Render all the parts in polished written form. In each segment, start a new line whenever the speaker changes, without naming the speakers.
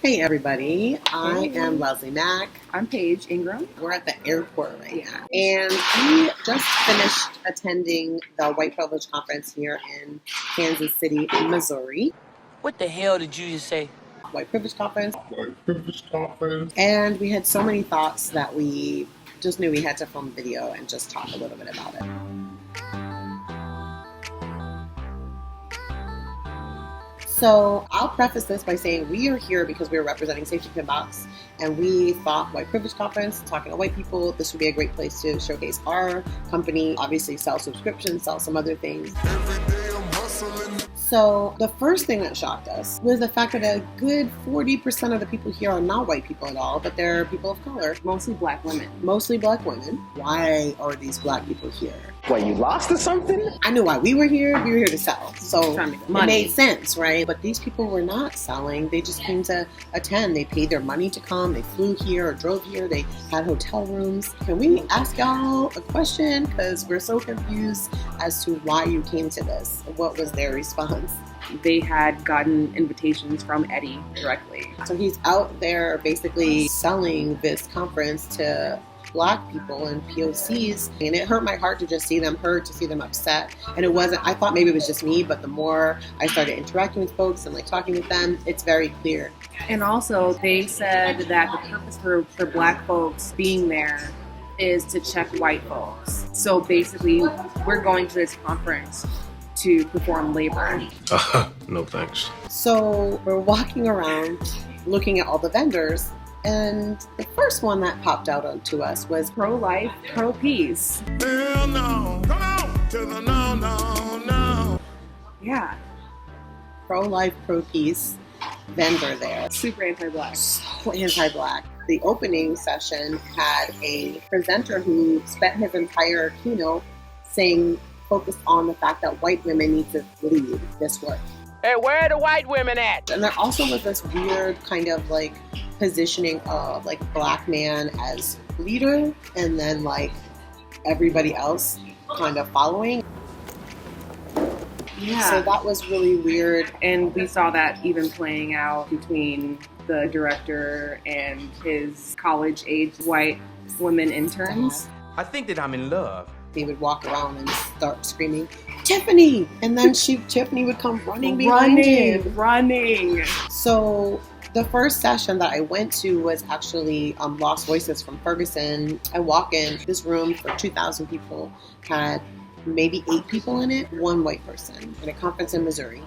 Hey everybody, I am Leslie Mack.
I'm Paige, Ingram.
We're at the airport right now. And we just finished attending the White Privilege Conference here in Kansas City, Missouri.
What the hell did you just say?
White Privilege Conference. And we had so many thoughts that we just knew we had to film a video and just talk a little bit about it. So I'll preface this by saying we are here because we are representing Safety Pin Box, and we thought White Privilege Conference, talking to white people, this would be a great place to showcase our company, obviously sell subscriptions, sell some other things. So the first thing that shocked us was the fact that a good 40% of the people here are not white people at all, but they're people of color.
Mostly black women.
Mostly black women. Why are these black people here?
What, you lost or something?
I knew why we were here. We were here to sell. So
it
made sense, right? But these people were not selling. They just came to attend. They paid their money to come. They flew here or drove here. They had hotel rooms. Can we ask y'all a question? Because we're so confused as to why you came to this. What was their response?
They had gotten invitations from Eddie directly.
So he's out there basically selling this conference to black people and POCs, and it hurt my heart to just see them hurt, to see them upset. And it wasn't, I thought maybe it was just me, but the more I started interacting with folks and like talking with them, it's very clear.
And also they said that the purpose for black folks being there is to check white folks. So basically we're going to this conference to perform labor.
No thanks.
So we're walking around looking at all the vendors, and the first one that popped out onto us was
Pro-life, pro-peace.
Hell no. Come on to the no.
Yeah.
pro-life, pro-peace vendor there.
Super anti-black.
So anti-black. The opening session had a presenter who spent his entire keynote saying, focused on the fact that white women need to lead this work.
Hey, where are the white women at?
And there also was this weird kind of like positioning of like black man as leader and then like everybody else kind of following.
Yeah.
So that was really weird.
And we saw that even playing out between the director and his college-age white women interns.
I think that I'm in love.
They would walk around and start screaming, "Tiffany!" And then Tiffany would come running behind him.
Running.
So the first session that I went to was actually Lost Voices from Ferguson. I walk in, this room for 2,000 people had maybe 8 people in it, 1 white person, at a conference in Missouri.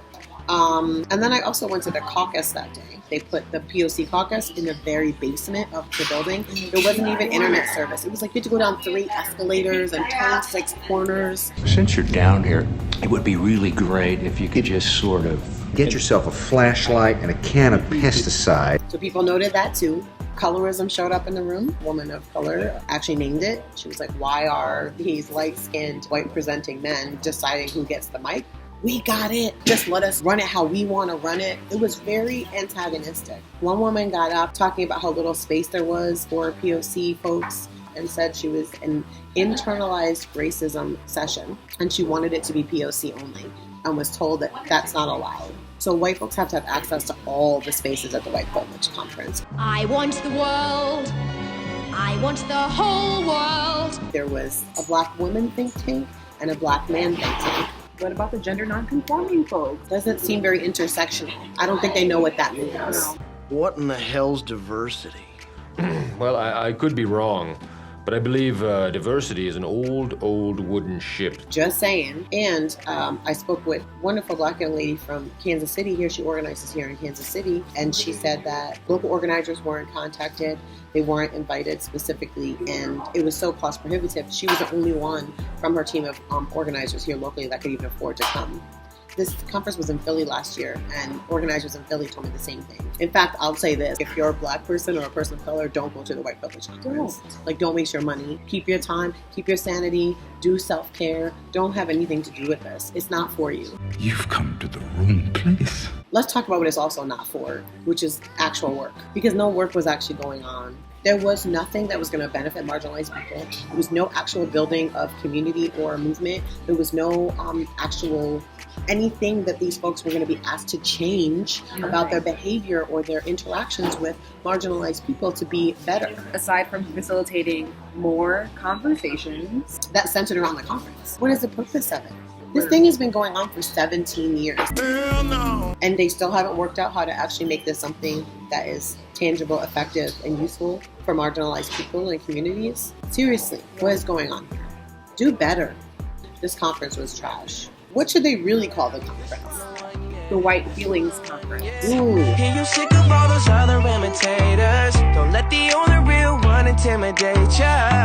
And then I also went to the caucus that day. They put the POC caucus in the very basement of the building. There wasn't even internet service. It was like you had to go down 3 escalators and turn 6 corners.
Since you're down here, it would be really great if you could just sort of
get yourself a flashlight and a can of pesticide.
So people noted that too. Colorism showed up in the room. Woman of color actually named it. She was like, why are these light-skinned, white-presenting men deciding who gets the mic? We got it. Just let us run it how we want to run it. It was very antagonistic. One woman got up talking about how little space there was for POC folks and said she was an internalized racism session and she wanted it to be POC only and was told that that's not allowed. So white folks have to have access to all the spaces at the White Privilege Conference.
I want the world. I want the whole world.
There was a black woman think tank and a black man think tank.
What about the gender non-conforming folks?
Doesn't seem very intersectional. I don't think they know what that means.
No.
What in the hell's diversity?
Well, I could be wrong, but I believe diversity is an old wooden ship.
Just saying. And I spoke with a wonderful black young lady from Kansas City here. She organizes here in Kansas City. And she said that local organizers weren't contacted. They weren't invited specifically. And it was so cost prohibitive. She was the only one from her team of organizers here locally that could even afford to come. This conference was in Philly last year, and organizers in Philly told me the same thing. In fact, I'll say this. If you're a black person or a person of color, don't go to the White Privilege Conference. Like, don't waste your money. Keep your time. Keep your sanity. Do self-care. Don't have anything to do with this. It's not for you.
You've come to the wrong place.
Let's talk about what it's also not for, which is actual work. Because no work was actually going on There was nothing that was going to benefit marginalized people. There was no actual building of community or movement. There was no actual anything that these folks were going to be asked to change about their behavior or their interactions with marginalized people to be better.
Aside from facilitating more conversations
that centered around the conference. What is the purpose of it? This thing has been going on for 17 years.
Hell no.
And they still haven't worked out how to actually make this something that is tangible, effective, and useful for marginalized people and communities. Seriously, what is going on here? Do better. This conference was trash. What should they really call the conference?
the White Feelings Conference.
Ooh.
Hear you sick of all those other imitators. Don't let the only real one intimidate ya.